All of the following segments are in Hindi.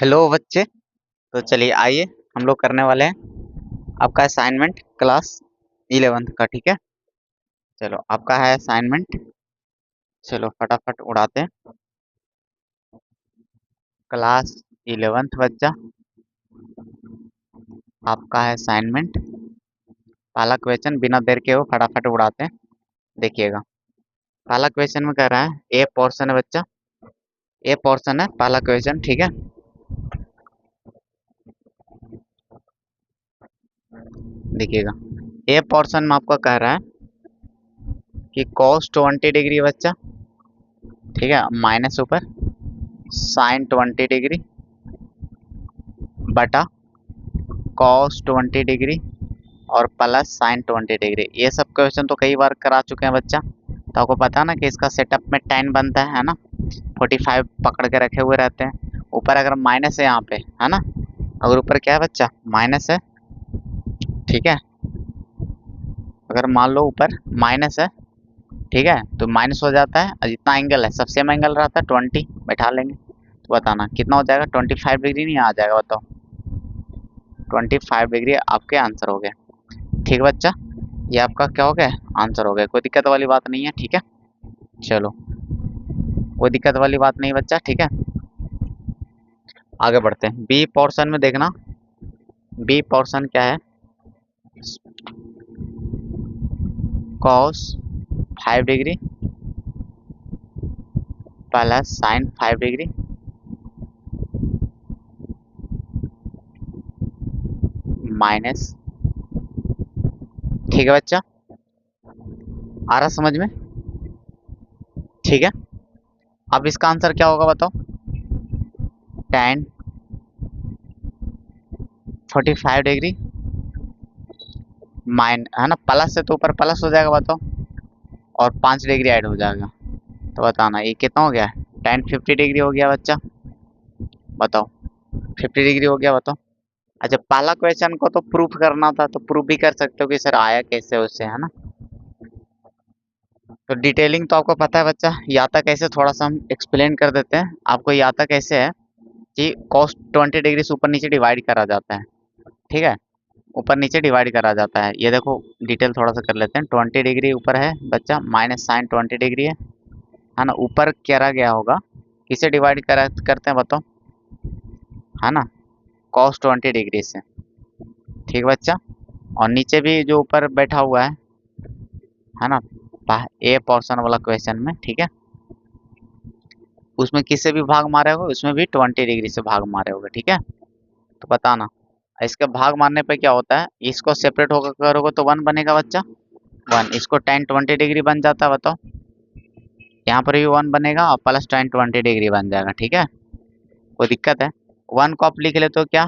हेलो बच्चे। तो चलिए आइए हम लोग करने वाले हैं आपका असाइनमेंट क्लास 11th का। ठीक है, चलो आपका है असाइनमेंट। चलो फटाफट उड़ाते हैं। क्लास 11th बच्चा, आपका है असाइनमेंट। पहला क्वेश्चन बिना देर के वो फटाफट उड़ाते हैं, देखिएगा। पहला क्वेश्चन में कह रहा है ए पोर्शन है बच्चा, ए पोर्शन है पहला क्वेश्चन। ठीक है, देखिएगा। ए पोर्शन में आपको कह रहा है कि cos 20 डिग्री बच्चा, ठीक है, माइनस ऊपर साइन 20 डिग्री बटा cos 20 डिग्री और प्लस साइन 20 डिग्री। ये सब क्वेश्चन तो कई बार करा चुके हैं बच्चा, तो आपको पता ना कि इसका सेटअप में tan बनता है ना, 45 पकड़ के रखे हुए रहते हैं। ऊपर अगर माइनस है यहाँ पे, है ना, अगर ऊपर क्या है बच्चा, माइनस है, ठीक है। अगर मान लो ऊपर माइनस है, ठीक है, तो माइनस हो जाता है और जितना एंगल है सब सेम एंगल रहता है, 20 बैठा लेंगे। तो बताना कितना हो जाएगा, 25 डिग्री नहीं आ जाएगा, बताओ। 25 डिग्री आपके आंसर हो गया। ठीक बच्चा, ये आपका क्या हो गया, आंसर हो गया। कोई दिक्कत वाली बात नहीं है, ठीक है। चलो, कोई दिक्कत वाली बात नहीं बच्चा, ठीक है। आगे बढ़ते हैं। बी पोर्शन में देखना, बी पोर्शन क्या है, cos 5 degree plus sign 5 degree minus, ठीक है बच्चा, आ रहा समझ में, ठीक है। अब इसका आंसर क्या होगा बताओ, tan 45 डिग्री माइन, है ना, प्लस से तो ऊपर प्लस हो जाएगा, बताओ, और 5 डिग्री ऐड हो जाएगा। तो बताना ये कितना हो गया, tan 50 डिग्री हो गया बच्चा, बताओ। 50 डिग्री हो गया, बताओ। अच्छा, पहला क्वेश्चन को तो प्रूफ करना था, तो प्रूफ भी कर सकते हो कि सर आया कैसे उससे, है ना। तो डिटेलिंग तो आपको पता है बच्चा, ये आता कैसे, थोड़ा सा हम एक्सप्लेन कर देते हैं आपको। ये आता कैसे है कि cos 20 डिग्री से ऊपर नीचे डिवाइड करा जाता है, ठीक है, ऊपर नीचे डिवाइड करा जाता है। ये देखो डिटेल थोड़ा सा कर लेते हैं। 20 डिग्री ऊपर है बच्चा, माइनस साइन 20 डिग्री है ना। ऊपर करा गया होगा, किसे डिवाइड करा करते हैं बताओ, है ना, cos 20 डिग्री से, ठीक बच्चा। और नीचे भी जो ऊपर बैठा हुआ है ना, ए पोर्शन वाला क्वेश्चन में, ठीक है, उसमें किससे भी भाग मारे होगे, उसमें भी 20 डिग्री से भाग मारे होगे, ठीक है। तो बताना इसके भाग मारने पे क्या होता है, इसको सेपरेट होकर करोगे तो 1 बनेगा बच्चा, 1। इसको tan 20 डिग्री बन जाता है, बताओ। यहाँ पर भी 1 बनेगा और प्लस tan 20 डिग्री बन जाएगा, ठीक है। कोई दिक्कत है, 1 को आप लिख लेते हो क्या,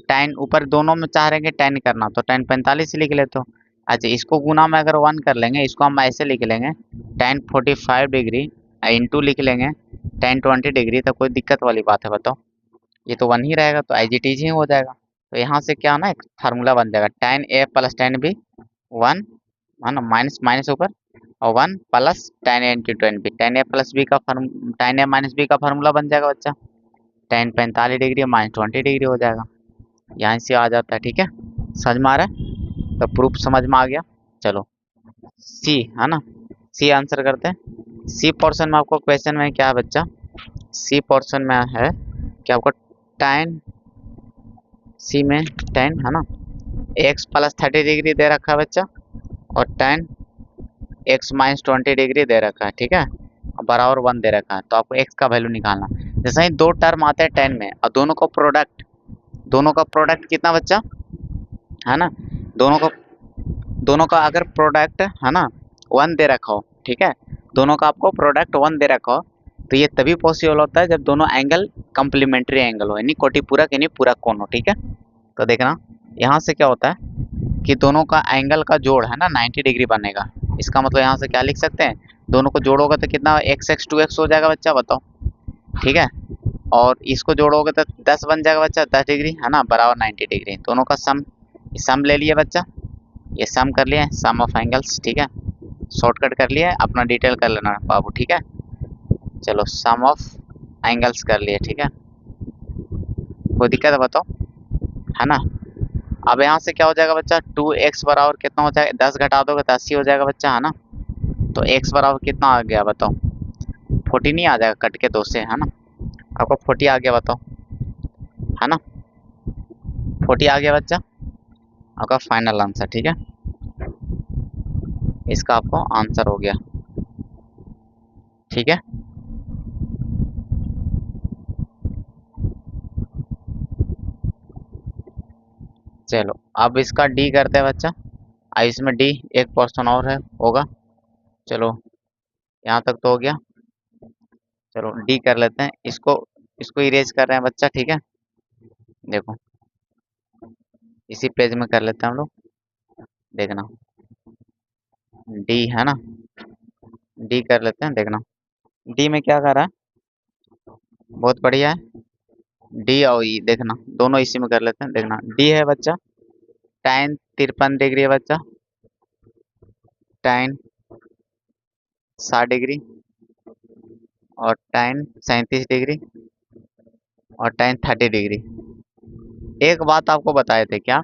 tan ऊपर दोनों में चाह रहे हैं tan करना, तो tan 45 लिख लेते हो। अच्छा, इसको गुना में अगर 1 कर लेंगे, इसको हम ऐसे लिख लेंगे, tan 45 डिग्री इंटू लिख लेंगे tan 20 डिग्री। तो कोई दिक्कत वाली बात है बताओ, ये तो 1 ही रहेगा, तो एज इट इज ही हो जाएगा। तो यहाँ से क्या ना, एक फार्मूला बन जाएगा, tan a plus tan b 1, है ना, माइनस माइनस ऊपर, और 1 plus tan a into tan b, tan a plus b का tan a माइनस b का फार्मूला बन जाएगा बच्चा, tan 45 डिग्री माइनस 20 डिग्री हो जाएगा, यहाँ से आ जाता है, ठीक है। समझ में आ रहा है, तो प्रूफ समझ में आ गया। चलो सी, है ना, सी आंसर करते हैं। सी पोर्शन में आपको क्वेश्चन में क्या है बच्चा, सी पोर्शन में है कि आपको tan, सी में tan, है ना, एक्स प्लस 30 डिग्री दे रखा है बच्चा, और tan एक्स माइनस 20 डिग्री दे रखा है, ठीक है, बराबर 1 दे रखा है। तो आपको एक्स का वैल्यू निकालना। जैसे ही दो टर्म आते हैं tan में और दोनों का प्रोडक्ट कितना बच्चा, है ना, दोनों का दोनों का अगर प्रोडक्ट, है ना, 1 दे रखा हो, ठीक है, दोनों का आपको प्रोडक्ट 1 दे रखा हो, तो ये तभी पॉसिबल होता है जब दोनों एंगल कंप्लीमेंट्री एंगल हो, यानी कोटि पूरक यानी पूरक कोण हो, ठीक है। तो देखना यहाँ से क्या होता है कि दोनों का एंगल का जोड़, है ना, 90 डिग्री बनेगा। इसका मतलब यहाँ से क्या लिख सकते हैं, दोनों को जोड़ोगे तो कितना, एक्स एक्स 2x हो जाएगा बच्चा, बताओ, ठीक है। और इसको जोड़ोगे तो 10 बन जाएगा बच्चा, 10 डिग्री, है ना, बराबर 90 डिग्री। दोनों का सम ले लिया बच्चा, ये सम कर लिया, सम ऑफ एंगल्स, ठीक है। शॉर्टकट कर लिया, अपना डिटेल कर लेना बाबू, ठीक है। चलो सम ऑफ एंगल्स कर लिए, ठीक है। कोई दिक्कत है बताओ, है ना। अब यहाँ से क्या हो जाएगा बच्चा, 2x बराबर कितना हो जाएगा, 10 घटा दोगे तो 80 हो जाएगा बच्चा, है ना। तो x बराबर कितना आ गया बताओ, 40 नहीं आ जाएगा कट के 2 से, है ना। आपको 40 आ गया बताओ, है ना। 40 आ गया बच्चा, आपका फाइनल आंसर, ठीक है। इसका आपको आंसर हो गया, ठीक है। चलो अब इसका डी करते हैं बच्चा। अब इसमें डी एक पर्सन और है होगा, चलो यहाँ तक तो हो गया। चलो डी कर लेते हैं, इसको इसको इरेज कर रहे हैं बच्चा, ठीक है। देखो इसी पेज में कर लेते हैं हम लोग, देखना डी, है ना। डी कर लेते हैं, देखना डी में क्या कर रहा है, बहुत बढ़िया है। डी और ई देखना दोनों इसी में कर लेते हैं, देखना डी है बच्चा tan 53 डिग्री है बच्चा, tan 60 डिग्री, और tan 37 डिग्री, और tan 30 डिग्री। एक बात आपको बताए थे क्या,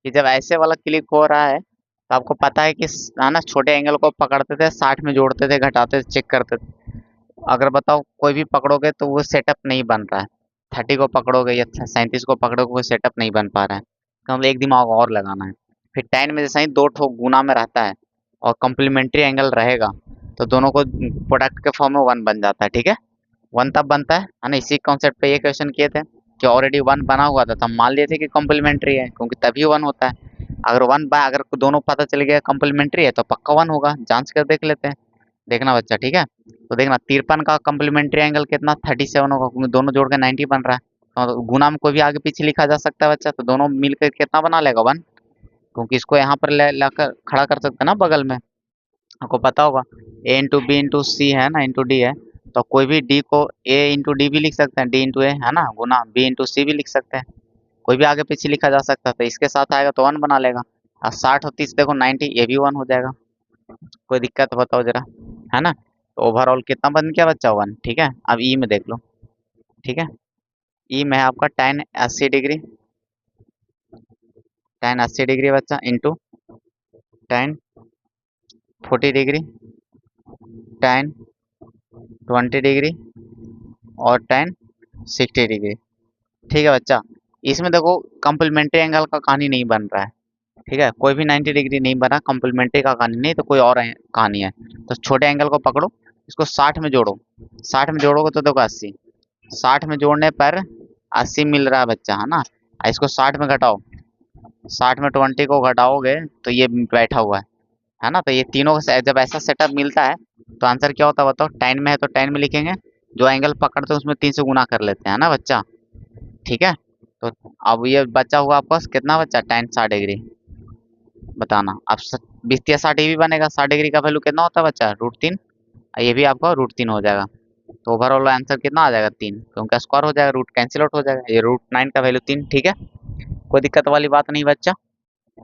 कि जब ऐसे वाला क्लिक हो रहा है तो आपको पता है कि है ना, छोटे एंगल को पकड़ते थे 60 में जोड़ते थे, घटाते थे, चेक करते थे। अगर बताओ कोई भी पकड़ोगे तो वो सेटअप नहीं बन रहा है, 30 को पकड़ोगे या 37 को पकड़ोगे वो सेटअप नहीं बन पा रहा है। तो हम एक दिमाग और लगाना है। फिर tan में जैसा ही दो ठो गुना में रहता है और कम्प्लीमेंट्री एंगल रहेगा, तो दोनों को प्रोडक्ट के फॉर्म में 1 बन जाता है, ठीक है। 1 तब बनता है ना। इसी कॉन्सेप्ट पे ये क्वेश्चन किए थे कि ऑलरेडी 1 बना हुआ था, तो हम मान लिए थे कि कम्प्लीमेंट्री है, क्योंकि तभी 1 होता है। अगर 1 बाय अगर दोनों पता चल गया कम्प्लीमेंट्री है तो पक्का 1 होगा, जांच कर देख लेते हैं। देखना बच्चा, ठीक है। तो देखना 53 का कम्प्लीमेंट्री एंगल कितना 37 होगा, क्योंकि दोनों जोड़ के 90 बन रहा है। तो गुना में कोई भी आगे पीछे लिखा जा सकता है बच्चा, तो दोनों मिलकर कितना बना लेगा 1, क्योंकि इसको यहाँ पर लाकर खड़ा कर सकते हैं ना बगल में। आपको पता होगा a इंटू बी इंटू सी है ना, इंटू डी है, तो कोई भी d को a इंटू डी भी लिख सकते हैं, d इंटू ए, है ना, गुना b इंटू सी भी लिख सकते हैं। कोई भी आगे पीछे लिखा जा सकता है, तो इसके साथ आएगा तो 1 बना लेगा। और 60 और 30 देखो 90, ये भी 1 हो जाएगा। कोई दिक्कत बताओ जरा, है ना। तो ओवरऑल कितना बन गया बच्चा 1, ठीक है। अब ई में देख लो, ठीक है। ई में है आपका tan 80 डिग्री, tan 80 डिग्री बच्चा into tan 40 degree, tan 20 degree, और tan 60 डिग्री, ठीक है बच्चा। इसमें देखो कम्प्लीमेंट्री एंगल का कहानी नहीं बन रहा है, ठीक है। कोई भी 90 डिग्री नहीं बना, कम्प्लीमेंट्री का कहानी नहीं, तो कोई और कहानी है। तो छोटे एंगल को पकड़ो, इसको 60 में जोड़ो, 60 में जोड़ोगे तो देखो 80, 60 में जोड़ने पर 80 मिल रहा है बच्चा, है ना। इसको 60 में घटाओ, 60 में 20 को घटाओगे तो ये बैठा हुआ है ना। तो ये तीनों का जब ऐसा सेटअप मिलता है तो आंसर क्या होता है बताओ, tan में है तो tan में लिखेंगे, जो एंगल पकड़ते हैं उसमें 3 से गुना कर लेते हैं ना बच्चा, ठीक है। तो अब ये बचा हुआ आपका कितना बच्चा, tan 60 डिग्री, बताना। अब 20 या 60 भी बनेगा, 60 डिग्री का वैल्यू कितना होता है बच्चा, √3, ये भी आपका √3 हो जाएगा। तो ओवरऑल आंसर कितना आ जाएगा 3, क्योंकि स्क्वायर हो जाएगा, रूट कैंसिल आउट हो जाएगा, ये √9 का वैल्यू 3, ठीक है। कोई दिक्कत वाली बात नहीं बच्चा,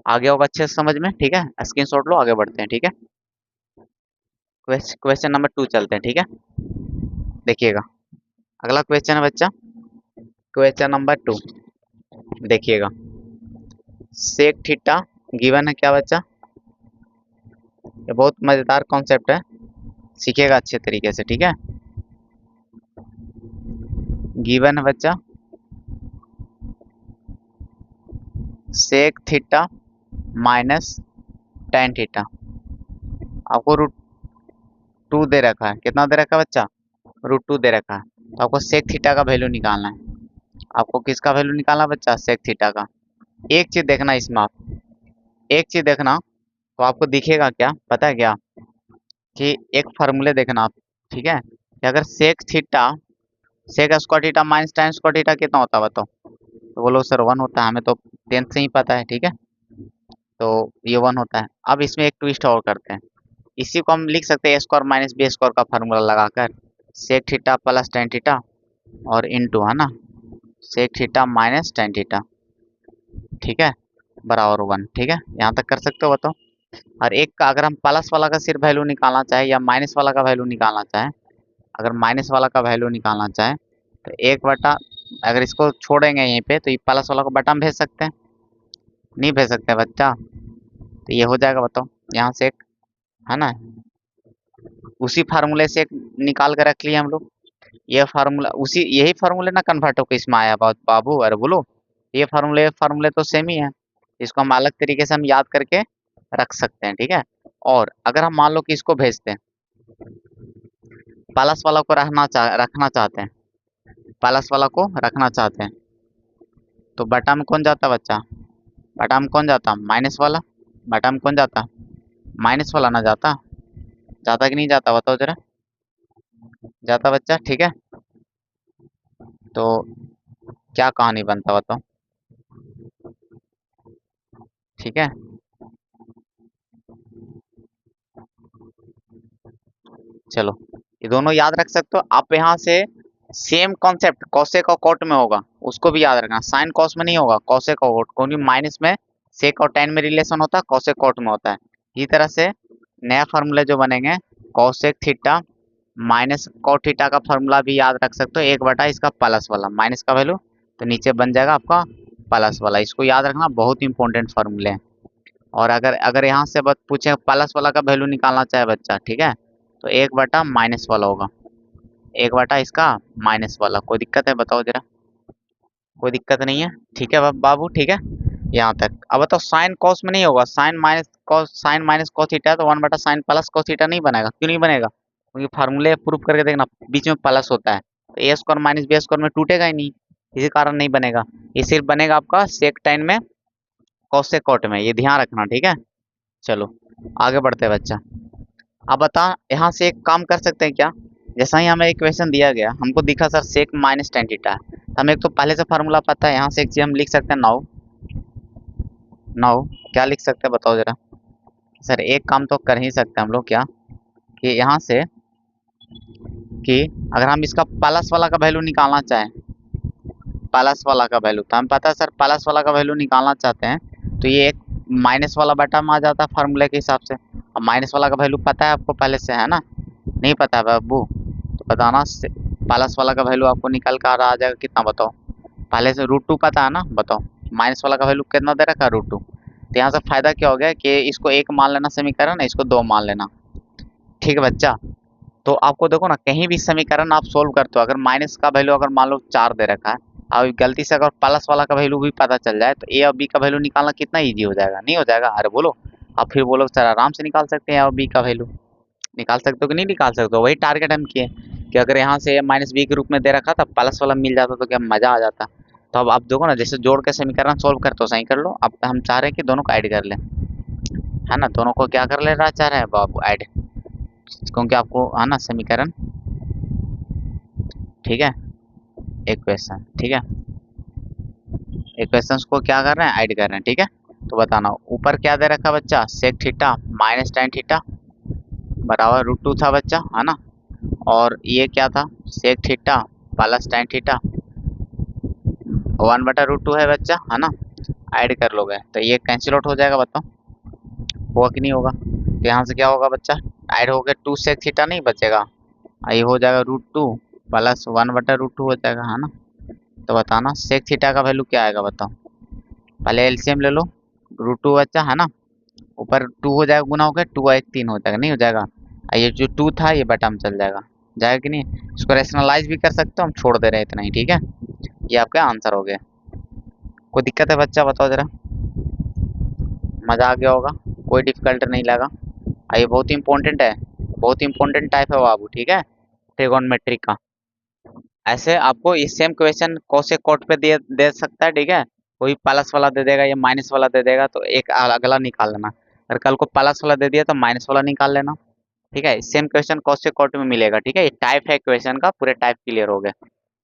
आगे होगा अच्छे से समझ में, ठीक है। स्क्रीनशॉट लो, आगे बढ़ते हैं, ठीक है। क्वेश्चन नंबर 2 चलते हैं, ठीक है। देखिएगा अगला क्वेश्चन है बच्चा, क्वेश्चन नंबर 2 देखिएगा। सेक थीटा गिवन है क्या बच्चा, ये बहुत मजेदार कॉन्सेप्ट है, सीखिएगा अच्छे तरीके से, ठीक है। गिवन है बच्चा sec theta minus tan theta, आपको √2 दे रखा है, कितना दे रखा है बच्चा, √2 दे रखा है। तो आपको सेक थीटा का वैल्यू निकालना है। आपको किसका वैल्यू निकालना है बच्चा, सेक थीटा का। एक चीज देखना इसमें, आप एक चीज देखना, तो आपको दिखेगा क्या पता है क्या, कि एक फार्मूले देखना आप, ठीक है, कि अगर sec theta, sec square theta minus tan square theta कितना होता है बताओ। तो बोलो सर 1 होता है, हमें तो 10th से ही पता है, ठीक है। तो ये 1 होता है। अब इसमें एक ट्विस्ट और करते हैं, इसी को हम लिख सकते हैं a square minus B square का फार्मूला लगाकर, sec theta plus tan theta और इनटू, है ना, sec theta minus tan theta, ठीक है, बराबर 1, ठीक है। यहाँ तक कर सकते हो बताओ। और एक का अगर हम प्लस वाला का सिर्फ वैल्यू निकालना चाहे या माइनस वाला का वैल्यू निकालना चाहे, अगर माइनस वाला का वैल्यू निकालना चाहे तो 1 बटा अगर इसको छोड़ेंगे यहीं पे तो ये प्लस वाला को बटन भेज सकते हैं, नहीं भेज सकते बच्चा। तो ये हो जाएगा, बताओ यहाँ से एक, है ना, उसी फार्मूले से एक निकाल कर रख लिए हम लोग। ये फार्मूला उसी, यही फार्मूले ना कन्वर्ट होकर इसमें आया बाबू, अरे बोलो। ये फार्मूले फार्मूले तो सेम ही है, इसको हम अलग तरीके से हम याद करके रख सकते हैं, ठीक है। और अगर हम मान लो कि इसको भेजते हैं, प्लस वाला को रखना चाहते हैं, प्लस वाला को रखना चाहते हैं, तो बटा में कौन जाता बच्चा, बटा में कौन जाता, माइनस वाला। बटा में कौन जाता, माइनस वाला ना जाता, जाता कि नहीं जाता बताओ जरा, जाता बच्चा, ठीक है। तो क्या कहानी बनता बताओ, ठीक है। चलो ये दोनों याद रख सकते हो आप। यहाँ से सेम कॉन्सेप्ट कॉसेक और कॉट में होगा, उसको भी याद रखना। साइन कॉस में नहीं होगा, कॉसेक और कॉट, क्योंकि माइनस में सेक और टेन में रिलेशन होता है, कॉसेक कॉट में होता है। इसी तरह से नया फार्मूला जो बनेंगे, cosec theta minus cot theta का फार्मूला भी याद रख सकते हो, एक बटा इसका प्लस वाला, माइनस का वैल्यू तो नीचे बन जाएगा आपका प्लस वाला। इसको याद रखना, बहुत इंपॉर्टेंट फार्मूले हैं। और अगर अगर यहाँ से पूछे प्लस वाला का वैल्यू निकालना चाहे बच्चा, ठीक है, तो एक बटा माइनस वाला होगा, एक बटा इसका माइनस वाला। कोई दिक्कत है बताओ जरा, कोई दिक्कत नहीं है, ठीक है बाबू, ठीक है। यहाँ तक अब बताओ, साइन कॉस में नहीं होगा, sine minus cos, sine minus cos theta, तो वन बटा साइन प्लस कॉस थीटा नहीं बनेगा। क्यों नहीं बनेगा, क्योंकि फार्मूले प्रूफ करके देखना, बीच में प्लस होता है, तो ए स्क्वायर माइनस बी स्क्वायर में टूटेगा ही नहीं, इसी कारण नहीं बनेगा। ये सिर्फ बनेगा आपका सेक टेन में, कॉस से कॉट में, ये ध्यान रखना, ठीक है। चलो आगे बढ़ते हैं बच्चा। अब बता, यहाँ से एक काम कर सकते हैं क्या, जैसा ही हमें इक्वेशन दिया गया, हमको दिखा sir sec minus tan theta है, तो हमें एक तो पहले से फार्मूला पता है, यहाँ से एक चीज हम लिख सकते हैं, नाउ नाउ क्या लिख सकते हैं बताओ जरा। सर एक काम तो कर ही सकते हैं हम लोग, क्या कि यहाँ से कि अगर हम इसका प्लस वाला का वैल्यू निकालना चाहें, प्लस वाला का वैल्यू, तो हमें पता है सर प्लस वाला का वैल्यू निकालना चाहते हैं, तो ये एक माइनस वाला बटा में आ जाता है फार्मूले के हिसाब से। अब माइनस वाला का वैल्यू पता है आपको पहले से, है ना, नहीं पता है बाबू, तो बताना। प्लस वाला का वैल्यू आपको निकल कर आ जाएगा कितना बताओ, पहले से √2 पता है ना, बताओ माइनस वाला का वैल्यू कितना दे रखा है, √2। तो यहाँ से फायदा क्या हो गया कि इसको एक मान लेना समीकरण, इसको दो मान लेना, ठीक है बच्चा। तो आपको देखो ना, कहीं भी समीकरण आप सोल्व करते हो, अगर माइनस का वैल्यू अगर मान लो 4 दे रखा है, अब गलती से अगर प्लस वाला का वैल्यू भी पता चल जाए, तो ए और बी का वैल्यू निकालना कितना इजी हो जाएगा, नहीं हो जाएगा, अरे बोलो। अब फिर बोलो सर आराम से निकाल सकते हैं ए और बी का वैल्यू, निकाल सकते हो कि नहीं निकाल सकते हो, वही टारगेट हम किए कि अगर यहाँ से ए माइनस बी के रूप में दे रखा था, प्लस वाला मिल जाता तो क्या मजा आ जाता। तो अब आप देखो ना, जैसे जोड़ के समीकरण सोल्व करते हो, सही कर लो। अब हम चाह रहे हैं कि दोनों को ऐड कर लें, है ना, दोनों को क्या कर ले रहा चाह रहे हैं बाबू, ऐड, क्योंकि आपको है ना समीकरण, ठीक है, इक्वेशन, ठीक है, इक्वेशंस को क्या कर रहे हैं, ऐड कर रहे हैं, ठीक है। तो बताना ऊपर क्या दे रखा बच्चा, sec theta minus tan theta बराबर √2 था बच्चा, है ना, और ये क्या था, sec theta plus tan theta 1/√2 है बच्चा, है ना। ऐड कर लोगे तो ये कैंसिल आउट हो जाएगा, बताओ होगा कि नहीं होगा। तो यहाँ से क्या होगा बच्चा, ऐड हो गया 2 सेक थीटा नहीं बचेगा, ये हो जाएगा √2 प्लस 1/√2 हो जाएगा, है ना। तो बताना सेक थीटा का वैल्यू क्या आएगा बताओ, पहले एलसीएम ले लो, √2 बच्चा, है ना, ऊपर 2 हो जाएगा, गुना हो गया 2 1 3 हो जाएगा, नहीं हो जाएगा, ये जो 2 था ये बटा में चल जाएगा, जाएगा कि नहीं। इसको रेशनलाइज भी कर सकते हो, हम छोड़ दे रहे हैं इतना ही, ठीक है। ये आपका आंसर हो गया। कोई दिक्कत है बच्चा बताओ जरा, मजा आ गया होगा, कोई डिफिकल्ट नहीं लगा। ये बहुत इंपॉर्टेंट है, बहुत इंपॉर्टेंट टाइप है बाबू, ठीक है, ट्रिगोनोमेट्रिक का। ऐसे आपको ये सेम क्वेश्चन कोसेक कोट पे दे सकता है, ठीक है, कोई प्लस वाला दे देगा या माइनस वाला दे देगा, तो एक अगला निकाल लेना। अगर कल को प्लस वाला दे दिया तो माइनस वाला निकाल लेना, ठीक है। सेम क्वेश्चन कोसेक कोट में मिलेगा, ठीक है, ये टाइप है क्वेश्चन का, पूरे टाइप क्लियर हो गए,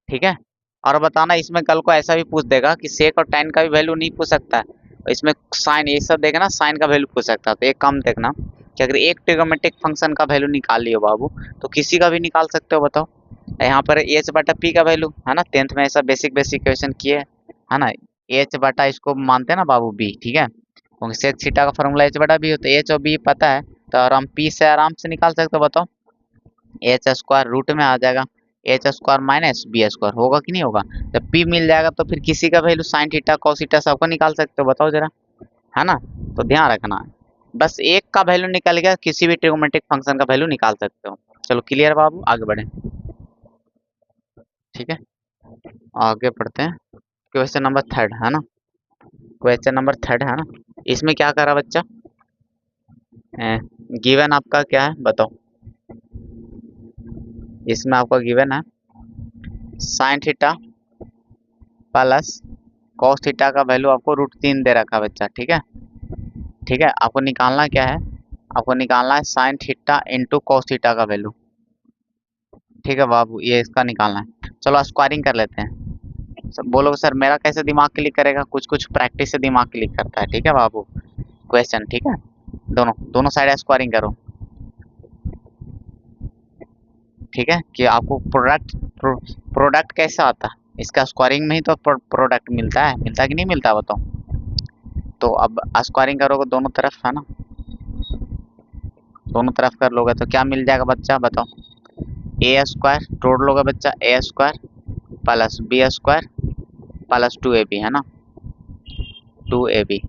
ठीक है। और बताना इसमें कल को ऐसा भी पूछ देगा कि सेक और टेन का भी वैल्यू नहीं पूछ सकता है, और इसमें साइन ये सब देखना, साइन का वैल्यू पूछ सकता है। तो एक काम देखना कि अगर एक ट्रिगोनोमेट्रिक फंक्शन का वैल्यू निकाल लियो बाबू, तो किसी का भी निकाल सकते हो, बताओ। यहाँ पर एच बटा पी का वैल्यू, है ना, 10th में ऐसा बेसिक बेसिक क्वेश्चन किए, है ना, एच बटा इसको मानते हैं ना बाबू बी, ठीक है, क्योंकि सेक थीटा का फॉर्मूला एच बटा बी होता है, एच और बी पता है, तो और हम पी से आराम से निकाल सकते हो, बताओ एच स्क्वायर रूट में आ जाएगा, H square minus B square, होगा कि नहीं होगा? जब पी मिल जाएगा तो फिर किसी का value sine theta cos theta सबको निकाल सकते हो, बताओ जरा, है ना? तो ध्यान रखना, बस एक का वैल्यू निकल गया, किसी भी ट्रिगोनोमेट्रिक फंक्शन का वैल्यू निकाल सकते हो। चलो क्लियर बाबू, आगे बढ़े। ठीक है, आगे बढ़ते हैं। क्वेश्चन नंबर थर्ड है ना, क्वेश्चन नंबर थर्ड है ना, इसमें क्या करा बच्चा, गिवन आपका क्या है बताओ। इसमें आपका गिवन है sine theta plus cos theta का वैल्यू आपको √3 दे रखा है बच्चा, ठीक है। ठीक है, आपको निकालना क्या है, आपको निकालना है sine theta into cos theta का वैल्यू। ठीक है बाबू, ये इसका निकालना है। चलो स्क्वायरिंग कर लेते हैं। सब बोलोगे सर मेरा कैसे दिमाग क्लिक करेगा, कुछ कुछ प्रैक्टिस से दिमाग क्लिक करता है। ठीक है बाबू, क्वेश्चन ठीक है, दोनों दोनों साइड स्क्वायरिंग करो। ठीक है, कि आपको प्रोडक्ट कैसा आता है, इसका स्क्वायरिंग में ही तो प्रोडक्ट मिलता है, मिलता है कि नहीं मिलता बताओ। तो अब स्क्वायरिंग करोगे दोनों तरफ, है ना, दोनों तरफ कर लोगे तो क्या मिल जाएगा बच्चा बताओ। ए स्क्वायर तोड़ लोगे बच्चा, A square plus B square plus 2ab, है ना, 2ab।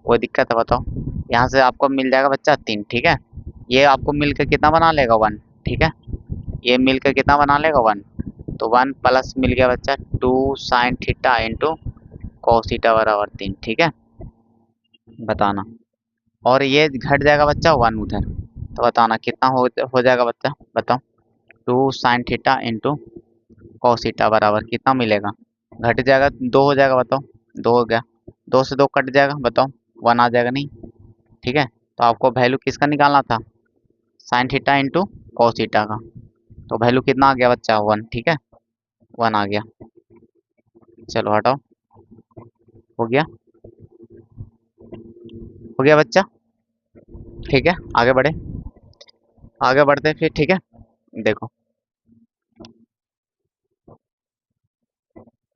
कोई दिक्कत है बताओ। यहाँ से आपको मिल जाएगा बच्चा 3। ठीक है, ये आपको मिलकर कितना बना लेगा 1। ठीक है, ये मिलकर कितना बना लेगा 1, तो 1 प्लस मिल गया बच्चा 2 sine theta into cos theta बराबर 3। ठीक है, बताना, और ये घट जाएगा बच्चा 1 उधर, तो बताना कितना हो जाएगा बच्चा बताओ। 2 sine theta into cos theta बराबर कितना मिलेगा, घट जाएगा 2 हो जाएगा बताओ, 2 हो गया, 2 से 2 कट जाएगा बताओ, 1 आ जाएगा नहीं। ठीक है, तो आपको वैल्यू किसका निकालना था, sine theta into cos theta का, तो वैल्यू कितना आ गया बच्चा 1। ठीक है, 1 आ गया। चलो हटाओ, हो गया, हो गया बच्चा। ठीक है, आगे बढ़े, आगे बढ़ते हैं फिर। ठीक है, देखो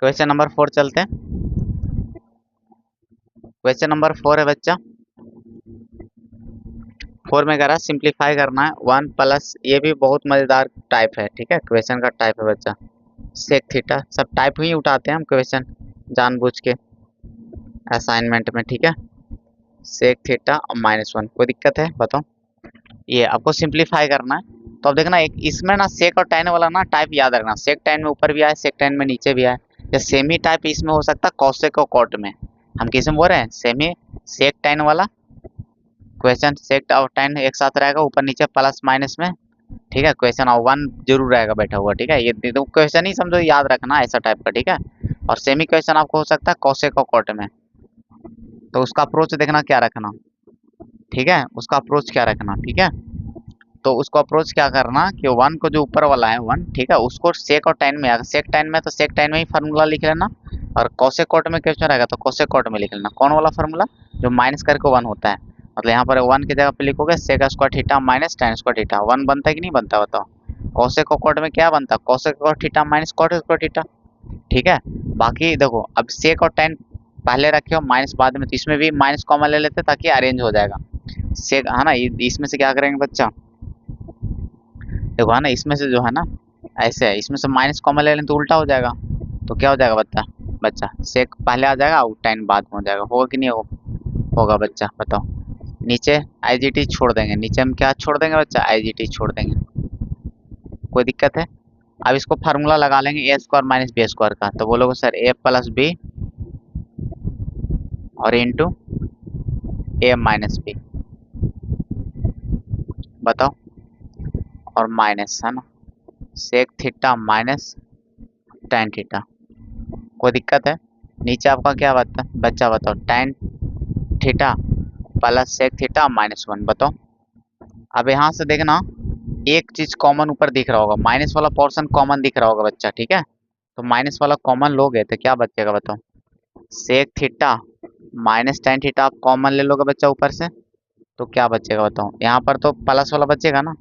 क्वेश्चन नंबर 4 चलते हैं। क्वेश्चन नंबर 4 है बच्चा, 4 में करा सिंप्लीफाई करना है 1 प्लस, ये भी बहुत मजेदार टाइप है। ठीक है, क्वेश्चन का टाइप है बच्चा सेक थीटा, सब टाइप ही उठाते हैं हम क्वेश्चन जानबूझ के असाइनमेंट में। ठीक है, सेक थीटा -1, कोई दिक्कत है बताओ। ये आपको सिंप्लीफाई करना है, तो अब देखना एक इसमें ना सेक और टैन वाला ना टाइप याद रखना, सेक टैन में ऊपर भी आए सेक टैन में नीचे भी आए, या सेमी टाइप इसमें हो सकता है कॉसेक और कॉट में। हम किस में बोल रहे हैं, सेमी सेक टैन वाला क्वेश्चन, सेक और टैन एक साथ रहेगा ऊपर नीचे प्लस माइनस में। ठीक है, क्वेश्चन और 1 जरूर रहेगा बैठा हुआ। ठीक है, ये तो क्वेश्चन ही समझो याद रखना ऐसा टाइप का। ठीक है, और सेमी क्वेश्चन आपको हो सकता है कॉसेक और कॉट में, तो उसका अप्रोच देखना क्या रखना। ठीक है, उसका अप्रोच क्या रखना। ठीक है, तो उसको अप्रोच क्या करना कि 1 को जो ऊपर वाला है 1, ठीक है, उसको सेक और टैन में आएगा, सेक टैन में तो सेक टैन में ही फार्मूला लिख लेना, और कॉसेक कॉट में क्वेश्चन रहेगा तो कॉसेक कॉट में लिख लेना। कौन वाला फार्मूला, जो माइनस करके 1 होता है, मतलब यहाँ पर 1 की जगह पे लिखोगे sec square theta minus tan square theta, 1 बनता है कि नहीं बनता बताओ। कॉसेक और कॉट में क्या बनता है, कॉसेक और theta minus cot square theta. ठीक है, बाकी देखो अब सेक और टैन पहले रखे हो माइनस बाद में, तो इसमें भी माइनस कॉमन ले लेते ताकि अरेंज हो जाएगा सेक, है ना। इसमें से क्या करेंगे बच्चा, देखो है ना, इसमें से जो है ना ऐसे है, इसमें से माइनस कॉमन ले लें तो उल्टा हो जाएगा, तो क्या हो जाएगा बच्चा, बच्चा सेक पहले आ जाएगा और टैन बाद में हो जाएगा, होगा कि नहीं होगा बच्चा बताओ। नीचे आईजीटी छोड़ देंगे, नीचे हम क्या छोड़ देंगे बच्चा, आईजीटी छोड़ देंगे, कोई दिक्कत है। अब इसको फार्मूला लगा लेंगे A square minus B square का, तो बोलोगे सर ए प्लस बी और इंटू ए माइनस बी, बताओ, और माइनस, है ना, sec theta minus tan theta, कोई दिक्कत है। नीचे आपका क्या बच्चा बताओ, tan theta plus sec theta -1, बताओ। अब यहाँ से देखना एक चीज कॉमन ऊपर दिख रहा होगा, माइनस वाला पोर्शन कॉमन दिख रहा होगा बच्चा। ठीक है, तो माइनस वाला कॉमन लोगे तो क्या बचेगा बताओ, sec theta minus tan theta आप कॉमन ले लोगे बच्चा ऊपर से, तो क्या बचेगा बताओ, यहाँ पर तो प्लस वाला बचेगा ना,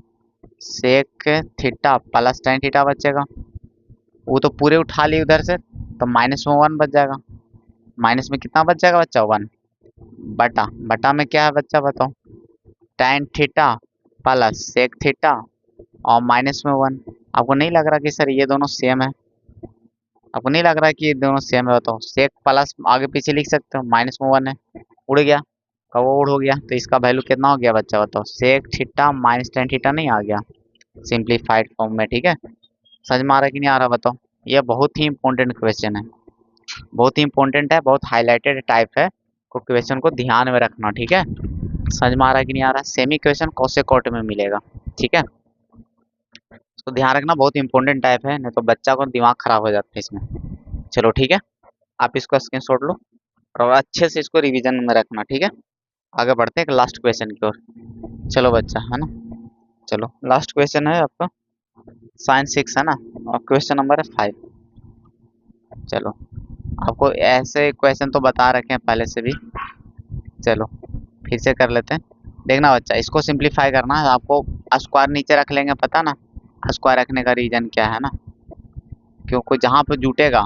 sec theta plus tan theta बचेगा, वो तो पूरे उठा लिए उधर से, तो माइनस में 1 बच जाएगा, माइनस में कितना बच जाएगा बच्चा 1, बटा बटा में क्या है बच्चा बताओ, tan theta plus sec theta और माइनस में 1। आपको नहीं लग रहा कि सर ये दोनों सेम है? आपको नहीं लग रहा कि ये दोनों सेम है? बताओ, सेक प्लस आगे पीछे लिख सकते हो, माइनस में 1 है, उड़ गया, कब वो उड़ हो गया, तो इसका वैल्यू कितना हो गया बच्चा? बताओ, sec theta minus tan theta नहीं आ गया सिंप्लीफाइड फॉर्म में? ठीक है, समझ में आ रहा है कि नहीं आ रहा बताओ? ये बहुत ही इंपॉर्टेंट क्वेश्चन है, बहुत ही इंपॉर्टेंट है, बहुत हाईलाइटेड टाइप है, को क्वेश्चन को ध्यान में रखना। ठीक है, समझ में आ रहा है कि नहीं आ रहा? सेमी क्वेश्चन कौसे कोट में मिलेगा। ठीक है, तो ध्यान रखना, बहुत इंपॉर्टेंट टाइप है, नहीं तो बच्चा को दिमाग खराब हो जाता है इसमें। चलो ठीक है, आप इसको स्क्रीनशॉट लो और अच्छे से इसको रिवीजन में रखना। ठीक है, आगे बढ़ते हैं लास्ट क्वेश्चन की ओर। चलो बच्चा, है ना, चलो लास्ट क्वेश्चन है आपका साइंस 6 है ना, और क्वेश्चन नंबर है 5। चलो, आपको ऐसे क्वेश्चन तो बता रखे हैं पहले से भी, चलो फिर से कर लेते हैं। देखना बच्चा, इसको सिंप्लीफाई करना है आपको, स्क्वायर नीचे रख लेंगे, पता ना स्क्वायर रखने का रीजन क्या है ना, क्योंकि जहाँ पे जुटेगा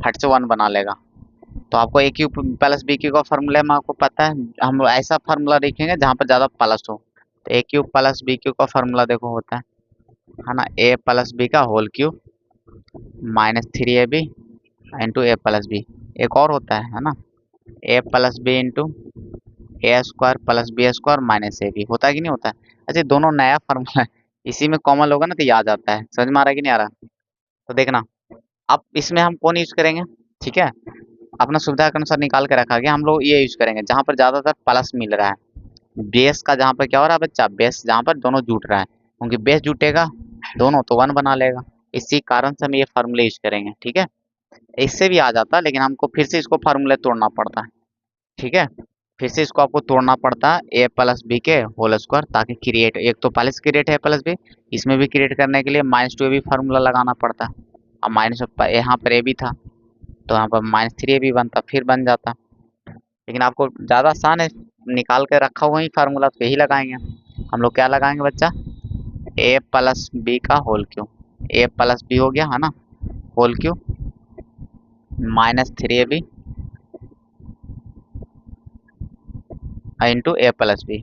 फट से 1 बना लेगा। तो आपको ए क्यू प्लस बी क्यू का फार्मूला में आपको पता है, हम लोग ऐसा फार्मूला लिखेंगे जहाँ पर ज़्यादा प्लस हो। तो A cube plus B cube का फार्मूला देखो होता है ना, ए प्लस बी का whole cube minus 3ab into A plus B. एक और होता है ना, A plus B into A square plus B square minus A B, होता है कि नहीं होता है? अच्छा, दोनों नया फार्मूला है, इसी में कॉमन होगा ना तो याद आता है। समझ में आ रहा है कि नहीं आ रहा? तो देखना, अब इसमें हम कौन यूज करेंगे? ठीक है, अपना सुविधा के अनुसार निकाल के रखा गया, हम लोग ये यूज करेंगे जहाँ पर ज्यादातर प्लस मिल रहा है। बेस का जहाँ पर क्या हो रहा है बच्चा, बेस जहाँ पर दोनों जुट रहा है, क्योंकि बेस जुटेगा दोनों तो 1 बना लेगा, इसी कारण से हम ये फार्मूले यूज करेंगे। ठीक है, इससे भी आ जाता, लेकिन हमको फिर से इसको फार्मूले तोड़ना पड़ता है। ठीक है, फिर से इसको आपको तोड़ना पड़ता है ए प्लस बी के होल स्क्वायर, ताकि क्रिएट, एक तो पहले से क्रिएट है प्लस बी, इसमें भी क्रिएट करने के लिए माइनस 2 भी फार्मूला लगाना पड़ता है। अब माइनस यहाँ पर ए भी था, तो यहाँ पर माइनस 3 भी बनता, फिर बन जाता। लेकिन आपको ज़्यादा आसान है, निकाल के रखा हुआ ही फार्मूला, तो यही लगाएंगे हम लोग। क्या लगाएंगे बच्चा? ए प्लस बी का whole cube, A plus B हो गया है ना, whole cube minus 3ab into A plus B.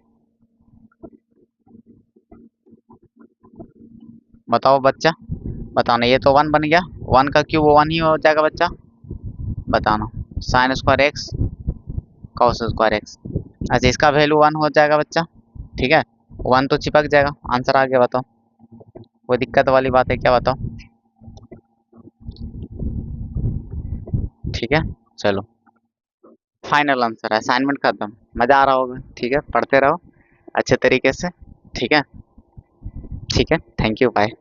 बताओ बच्चा, बताना, ये तो 1 बन गया, 1 का क्यूब 1 ही हो जाएगा बच्चा, बताना। Sine square x cos square x, अच्छा इसका वैल्यू 1 हो जाएगा बच्चा। ठीक है, 1 तो चिपक जाएगा, आंसर आ गया। बताओ, कोई दिक्कत वाली बात है क्या? बताओ। ठीक है, चलो फाइनल आंसर है, असाइनमेंट खत्म। मजा आ रहा होगा, ठीक है, पढ़ते रहो अच्छे तरीके से। ठीक है, ठीक है, थैंक यू, बाय।